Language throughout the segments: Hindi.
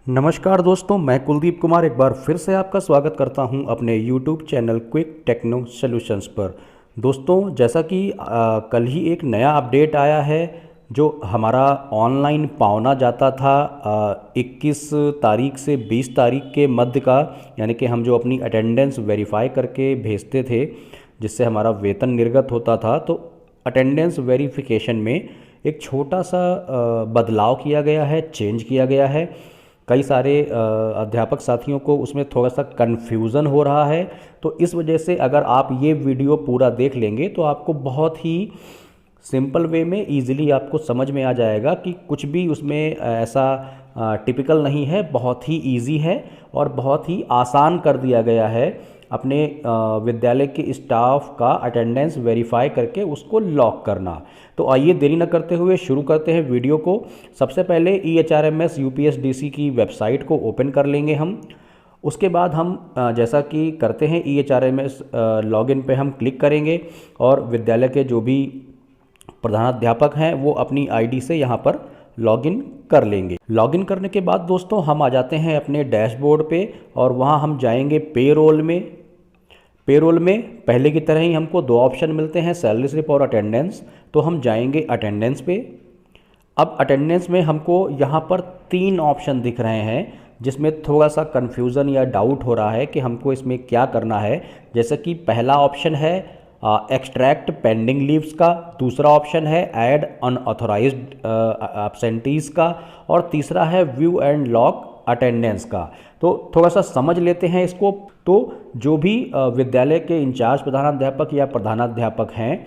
नमस्कार दोस्तों, मैं कुलदीप कुमार एक बार फिर से आपका स्वागत करता हूं अपने YouTube channel quick techno solutions पर। दोस्तों, जैसा कि कल ही एक नया अपडेट आया है जो हमारा ऑनलाइन पावना जाता था 21 तारीख से 20 तारीख के मध्य का, यानी कि हम जो अपनी अटेंडेंस वेरीफाई करके भेजते थे जिससे हमारा वेतन निर्गत होता था, तो अटेंडेंस वेरिफिकेशन में एक छोटा सा बदलाव किया गया है, चेंज किया गया है। कई सारे अध्यापक साथियों को उसमें थोड़ा सा कन्फ्यूज़न हो रहा है, तो इस वजह से अगर आप ये वीडियो पूरा देख लेंगे तो आपको बहुत ही सिंपल वे में इजीली आपको समझ में आ जाएगा कि कुछ भी उसमें ऐसा टिपिकल नहीं है, बहुत ही इजी है और बहुत ही आसान कर दिया गया है अपने विद्यालय के स्टाफ का अटेंडेंस वेरीफाई करके उसको लॉक करना। तो आइए देरी न करते हुए शुरू करते हैं वीडियो को। सबसे पहले EHRMS UPSDC की वेबसाइट को ओपन कर लेंगे हम। उसके बाद हम जैसा कि करते हैं EHRMS लॉगिन पे हम क्लिक करेंगे और विद्यालय के जो भी प्रधानाध्यापक हैं वो अपनी ID से यहाँ पर लॉगिन कर लेंगे। लॉगिन करने के बाद दोस्तों हम आ जाते हैं अपने डैशबोर्ड पे और वहाँ हम जाएंगे पेरोल में। पेरोल में पहले की तरह ही हमको दो ऑप्शन मिलते हैं, सैलरी स्लिप और अटेंडेंस। तो हम जाएंगे अटेंडेंस पे। अब अटेंडेंस में हमको यहाँ पर 3 ऑप्शन दिख रहे हैं जिसमें थोड़ा सा कन्फ्यूज़न या डाउट हो रहा है कि हमको इसमें क्या करना है। जैसे कि पहला ऑप्शन है एक्सट्रैक्ट पेंडिंग लीव्स का, दूसरा ऑप्शन है ऐड अनऑथोराइज्ड एब्सेंटीज़ का और तीसरा है व्यू एंड लॉक अटेंडेंस का। तो थोड़ा सा समझ लेते हैं इसको। तो जो भी विद्यालय के इंचार्ज प्रधानाध्यापक या प्रधानाध्यापक हैं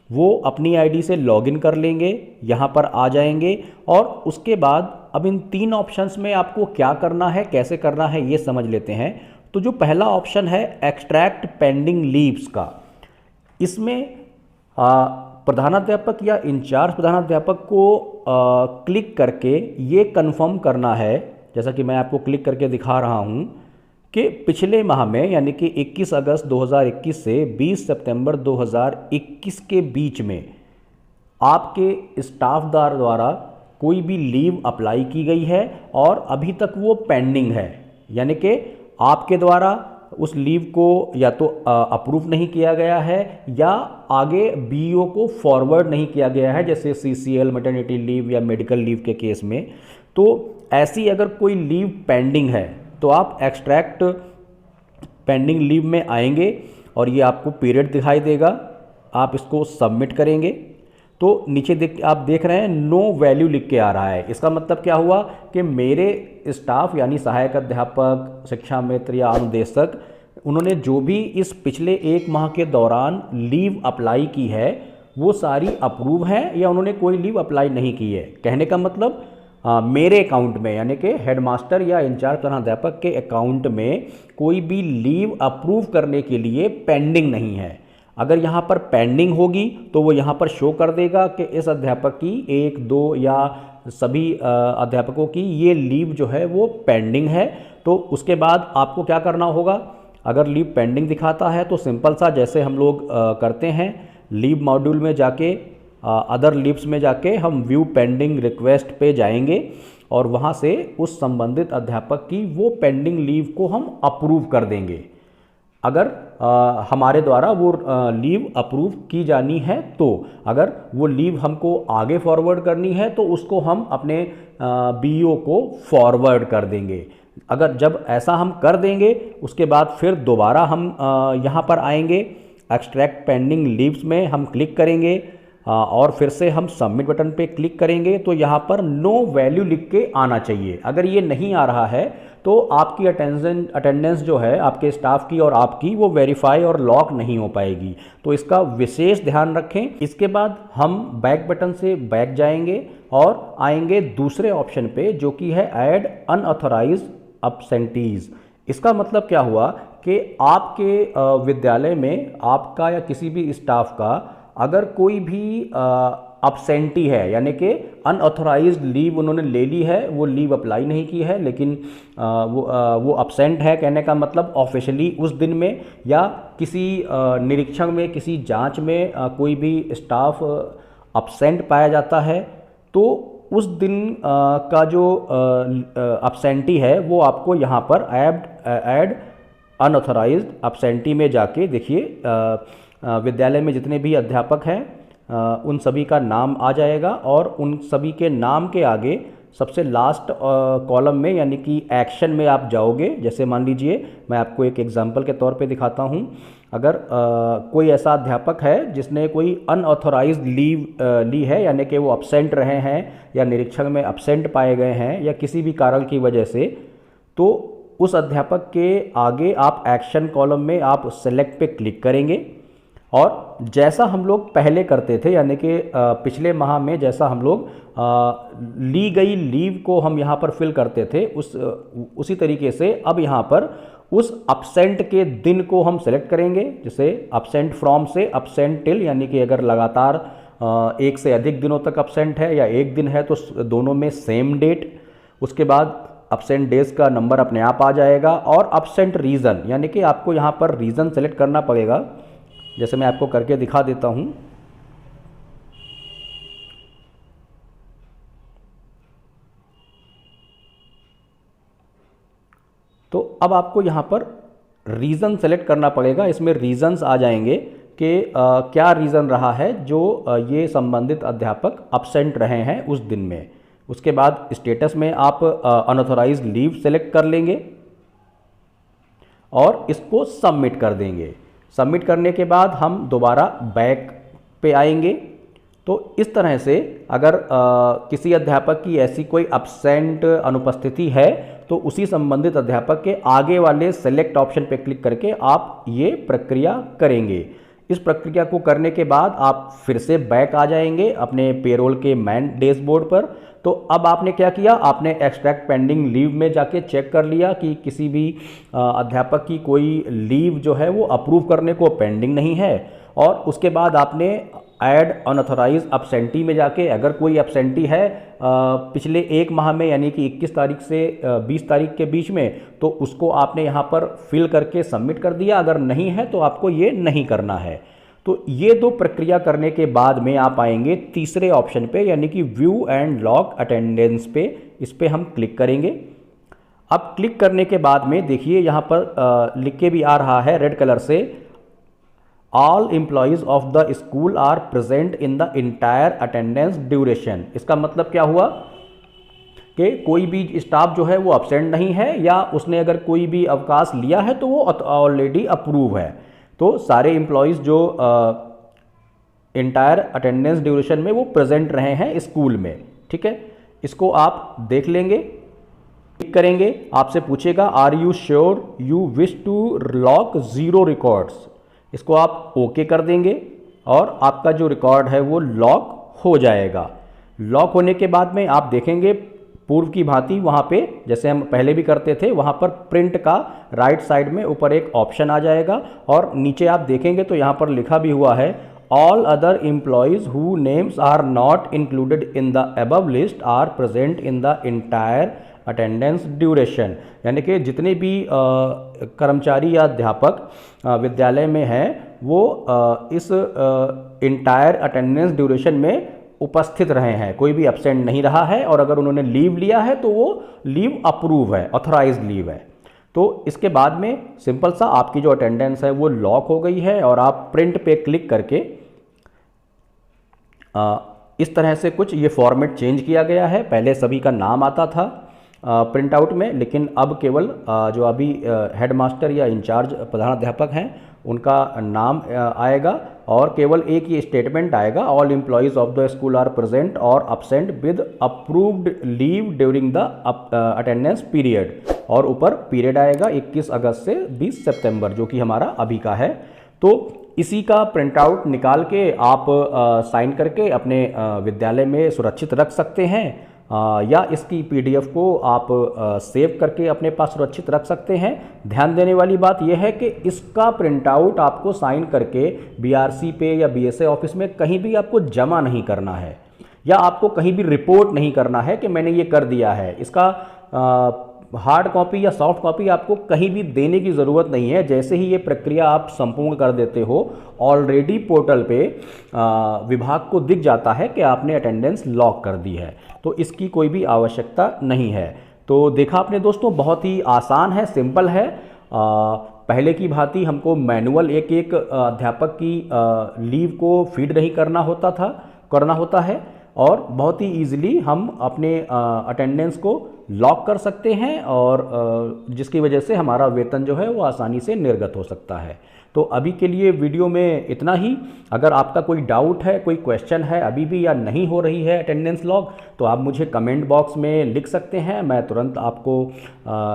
वो अपनी आईडी से लॉगिन कर लेंगे, यहाँ पर आ जाएंगे और उसके बाद अब इन 3 ऑप्शंस में आपको क्या करना है, कैसे करना है, ये समझ लेते हैं। तो जो पहला ऑप्शन है एक्सट्रैक्ट पेंडिंग लीव्स का, इसमें प्रधानाध्यापक या इंचार्ज प्रधानाध्यापक को क्लिक करके ये कंफर्म करना है, जैसा कि मैं आपको क्लिक करके दिखा रहा हूँ, कि पिछले माह में यानी कि 21 अगस्त 2021 से 20 सितंबर 2021 के बीच में आपके स्टाफदार द्वारा कोई भी लीव अप्लाई की गई है और अभी तक वो पेंडिंग है, यानी कि आपके द्वारा उस लीव को या तो अप्रूव नहीं किया गया है या आगे BO को फॉरवर्ड नहीं किया गया है, जैसे CCL मैटरनिटी लीव या मेडिकल लीव के केस में। तो ऐसी अगर कोई लीव पेंडिंग है तो आप एक्सट्रैक्ट पेंडिंग लीव में आएंगे और ये आपको पीरियड दिखाई देगा, आप इसको सबमिट करेंगे तो नीचे आप देख रहे हैं नो वैल्यू लिख के आ रहा है। इसका मतलब क्या हुआ कि मेरे स्टाफ यानी सहायक अध्यापक, शिक्षा मित्र या अनुदेशक, उन्होंने जो भी इस पिछले 1 माह के दौरान लीव अप्लाई की है वो सारी अप्रूव है या उन्होंने कोई लीव अप्लाई नहीं की है। कहने का मतलब मेरे अकाउंट में यानी कि हेडमास्टर या इंचार्ज प्रधानाध्यापक के अकाउंट में कोई भी लीव अप्रूव करने के लिए पेंडिंग नहीं है। अगर यहाँ पर पेंडिंग होगी तो वो यहाँ पर शो कर देगा कि इस अध्यापक की 1, 2 या सभी अध्यापकों की ये लीव जो है वो पेंडिंग है। तो उसके बाद आपको क्या करना होगा, अगर लीव पेंडिंग दिखाता है तो सिंपल सा जैसे हम लोग करते हैं, लीव मॉड्यूल में जाके अदर लीव्स में जाके हम व्यू पेंडिंग रिक्वेस्ट पे जाएंगे और वहाँ से उस संबंधित अध्यापक की वो पेंडिंग लीव को हम अप्रूव कर देंगे। अगर हमारे द्वारा वो लीव अप्रूव की जानी है, तो अगर वो लीव हमको आगे फॉरवर्ड करनी है तो उसको हम अपने BO को फॉरवर्ड कर देंगे। अगर जब ऐसा हम कर देंगे उसके बाद फिर दोबारा हम यहाँ पर आएंगे, एक्सट्रैक्ट पेंडिंग लीव्स में हम क्लिक करेंगे और फिर से हम सबमिट बटन पे क्लिक करेंगे तो यहाँ पर नो वैल्यू लिख के आना चाहिए। अगर ये नहीं आ रहा है तो आपकी अटेंडेंस जो है आपके स्टाफ की और आपकी वो वेरीफाई और लॉक नहीं हो पाएगी। तो इसका विशेष ध्यान रखें। इसके बाद हम बैक बटन से बैक जाएंगे और आएंगे दूसरे ऑप्शन पे जो कि है ऐड अनऑथराइज्ड एब्सेंटीज। इसका मतलब क्या हुआ कि आपके विद्यालय में आपका या किसी भी स्टाफ का अगर कोई भी अब्सेंटी है, यानी कि अनऑथराइज्ड लीव उन्होंने ले ली है, वो लीव अप्लाई नहीं की है लेकिन वो अब्सेंट है, कहने का मतलब ऑफिशियली उस दिन में या किसी निरीक्षण में, किसी जांच में कोई भी स्टाफ अब्सेंट पाया जाता है, तो उस दिन का जो अब्सेंटी है वो आपको यहाँ पर ऐड अनऑथराइज्ड अब्सेंटी में जाके देखिए विद्यालय में जितने भी अध्यापक हैं उन सभी का नाम आ जाएगा और उन सभी के नाम के आगे सबसे लास्ट कॉलम में यानी कि एक्शन में आप जाओगे। जैसे मान लीजिए मैं आपको एक एग्जांपल के तौर पे दिखाता हूँ। अगर कोई ऐसा अध्यापक है जिसने कोई अनऑथराइज्ड लीव ली है यानी कि वो अब्सेंट रहे हैं या निरीक्षण में अब्सेंट पाए गए हैं या किसी भी कारण की वजह से, तो उस अध्यापक के आगे आप एक्शन कॉलम में आप सेलेक्ट पे क्लिक करेंगे और जैसा हम लोग पहले करते थे यानी कि पिछले माह में जैसा हम लोग ली गई लीव को हम यहाँ पर फिल करते थे उसी तरीके से अब यहाँ पर उस अब्सेंट के दिन को हम सेलेक्ट करेंगे। जैसे अब्सेंट फ्रॉम से अब्सेंट टिल यानी कि अगर लगातार एक से अधिक दिनों तक अब्सेंट है या एक दिन है तो दोनों में सेम डेट। उसके बाद अब्सेंट डेज का नंबर अपने आप आ जाएगा और अब्सेंट रीज़न यानी कि आपको यहाँ पर रीज़न सेलेक्ट करना पड़ेगा। जैसे मैं आपको करके दिखा देता हूँ। तो अब आपको यहाँ पर रीज़न सेलेक्ट करना पड़ेगा। इसमें रीज़न्स आ जाएंगे कि क्या रीज़न रहा है जो ये संबंधित अध्यापक अब्सेंट रहे हैं उस दिन में। उसके बाद स्टेटस में आप अनऑथराइज्ड लीव सेलेक्ट कर लेंगे और इसको सबमिट कर देंगे। सबमिट करने के बाद हम दोबारा बैक पे आएंगे। तो इस तरह से अगर किसी अध्यापक की ऐसी कोई अब्सेंट अनुपस्थिति है तो उसी संबंधित अध्यापक के आगे वाले सेलेक्ट ऑप्शन पे क्लिक करके आप ये प्रक्रिया करेंगे। इस प्रक्रिया को करने के बाद आप फिर से बैक आ जाएंगे अपने पेरोल के मैन डैशबोर्ड पर। तो अब आपने क्या किया, आपने एक्सट्रैक्ट पेंडिंग लीव में जाके चेक कर लिया कि किसी भी अध्यापक की कोई लीव जो है वो अप्रूव करने को पेंडिंग नहीं है। और उसके बाद आपने ऐड अनऑथराइज्ड अब्सेंटी में जाके अगर कोई अब्सेंटी है पिछले एक माह में यानी कि 21 तारीख से 20 तारीख के बीच में, तो उसको आपने यहाँ पर फिल करके सबमिट कर दिया। अगर नहीं है तो आपको ये नहीं करना है। तो ये दो प्रक्रिया करने के बाद में आप आएंगे तीसरे ऑप्शन पे यानी कि व्यू एंड लॉग अटेंडेंस पे। इस पे हम क्लिक करेंगे। अब क्लिक करने के बाद में देखिए यहाँ पर लिख के भी आ रहा है रेड कलर से, all employees of the school are present in the entire attendance duration. इसका मतलब क्या हुआ कि कोई भी स्टाफ जो है वो अब्सेंट नहीं है या उसने अगर कोई भी अवकाश लिया है तो वो ऑलरेडी अप्रूव है। तो सारे एम्प्लॉयज़ जो इंटायर अटेंडेंस ड्यूरेशन में वो प्रेजेंट रहे हैं स्कूल में। ठीक है, इसको आप देख लेंगे, क्लिक करेंगे, आपसे पूछेगा are you sure you wish to lock 0 records. इसको आप ओके कर देंगे और आपका जो रिकॉर्ड है वो लॉक हो जाएगा। लॉक होने के बाद में आप देखेंगे पूर्व की भांति वहाँ पे जैसे हम पहले भी करते थे वहाँ पर प्रिंट का राइट साइड में ऊपर एक ऑप्शन आ जाएगा और नीचे आप देखेंगे तो यहाँ पर लिखा भी हुआ है all other employees who names are not included in the above list are present in the entire attendance duration. यानी कि जितने भी कर्मचारी या अध्यापक विद्यालय में हैं वो इस इंटायर अटेंडेंस ड्यूरेशन में उपस्थित रहे हैं, कोई भी एब्सेंट नहीं रहा है और अगर उन्होंने लीव लिया है तो वो लीव अप्रूव है, ऑथराइज्ड लीव है। तो इसके बाद में सिंपल सा आपकी जो अटेंडेंस है वो लॉक हो गई है और आप प्रिंट पे क्लिक करके इस तरह से कुछ ये फॉर्मेट चेंज किया गया है। पहले सभी का नाम आता था प्रिंट आउट में, लेकिन अब केवल जो अभी हेडमास्टर या इंचार्ज प्रधानाध्यापक हैं उनका नाम आएगा और केवल एक ही स्टेटमेंट आएगा all employees of the school are present और absent with approved leave during the attendance period और ऊपर पीरियड आएगा 21 अगस्त से 20 सितंबर जो कि हमारा अभी का है। तो इसी का प्रिंट आउट निकाल के आप साइन करके अपने विद्यालय में सुरक्षित रख सकते हैं या इसकी पीडीएफ को आप सेव करके अपने पास सुरक्षित रख सकते हैं। ध्यान देने वाली बात यह है कि इसका प्रिंट आउट आपको साइन करके बीआरसी पे या बीएसए ऑफिस में कहीं भी आपको जमा नहीं करना है या आपको कहीं भी रिपोर्ट नहीं करना है कि मैंने ये कर दिया है। इसका हार्ड कॉपी या सॉफ्ट कॉपी आपको कहीं भी देने की ज़रूरत नहीं है। जैसे ही ये प्रक्रिया आप संपूर्ण कर देते हो, ऑलरेडी पोर्टल पे विभाग को दिख जाता है कि आपने अटेंडेंस लॉक कर दी है, तो इसकी कोई भी आवश्यकता नहीं है। तो देखा आपने दोस्तों, बहुत ही आसान है, सिंपल है। पहले की भांति हमको मैनुअल एक एक अध्यापक की लीव को फीड नहीं करना होता है, और बहुत ही ईजिली हम अपने अटेंडेंस को लॉक कर सकते हैं, और जिसकी वजह से हमारा वेतन जो है वो आसानी से निर्गत हो सकता है। तो अभी के लिए वीडियो में इतना ही। अगर आपका कोई डाउट है, कोई क्वेश्चन है अभी भी या नहीं हो रही है अटेंडेंस लॉक, तो आप मुझे कमेंट बॉक्स में लिख सकते हैं। मैं तुरंत आपको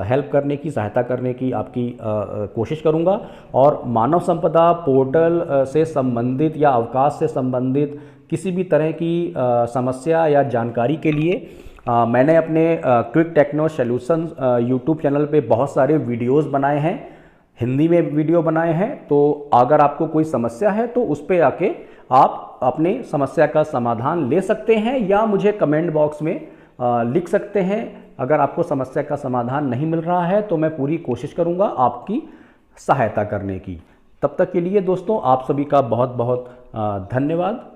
हेल्प करने की, सहायता करने की आपकी कोशिश करूंगा। और मानव संपदा पोर्टल से संबंधित या अवकाश से संबंधित किसी भी तरह की समस्या या जानकारी के लिए मैंने अपने quick techno solutions YouTube channel पे बहुत सारे वीडियोस बनाए हैं, हिंदी में वीडियो बनाए हैं। तो अगर आपको कोई समस्या है तो उस पे आके आप अपने समस्या का समाधान ले सकते हैं, या मुझे कमेंट बॉक्स में लिख सकते हैं। अगर आपको समस्या का समाधान नहीं मिल रहा है तो मैं पूरी कोशिश करूंगा आपकी सहायता करने की। तब तक के लिए दोस्तों, आप सभी का बहुत बहुत धन्यवाद।